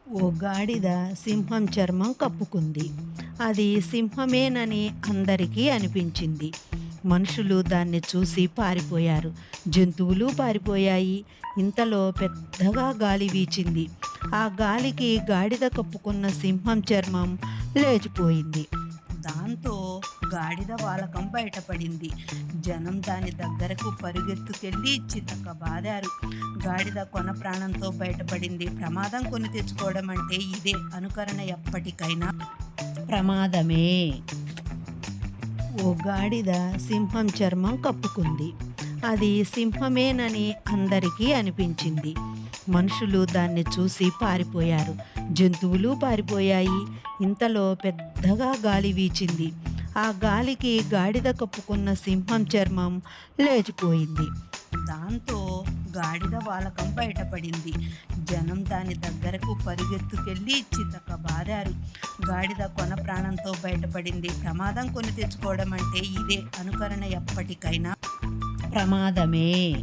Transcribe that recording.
ఓ గాడిద సింహం చర్మం కప్పుకుంది. అది సింహమేనని అందరికీ అనిపించింది. మనుషులు దాన్ని చూసి పారిపోయారు. జంతువులు పారిపోయాయి. ఇంతలో పెద్దగా గాలి వీచింది. ఆ గాలికి గాడిద కప్పుకున్న సింహం చర్మం లేచిపోయింది. దాంతో గాడిద వాలకం బయటపడింది. జనం దాని దగ్గరకు పరుగెత్తుకెళ్ళి చితకబాదారు. గాడిద కొన ప్రాణంతో బయటపడింది. ప్రమాదం కొని తెచ్చుకోవడం అంటే ఇదే. అనుకరణ ఎప్పటికైనా ప్రమాదమే. ఓ గాడిద సింహం చర్మం కప్పుకుంది. అది సింహమేనని అందరికీ అనిపించింది. మనుషులు దాన్ని చూసి పారిపోయారు. జంతువులు పారిపోయాయి. ఇంతలో పెద్దగా గాలి వీచింది. ఆ గాలికి గాడిద కప్పుకున్న సింహం చర్మం లేచిపోయింది. దాంతో గాడిద వాలకం బయటపడింది. జనం దాని దగ్గరకు పరుగెత్తుకెళ్ళి చితకబాదారు. గాడిద కొన ప్రాణంతో బయటపడింది. ప్రమాదం కొని తెచ్చుకోవడం అంటే ఇదే. అనుకరణ ఎప్పటికైనా ప్రమాదమే.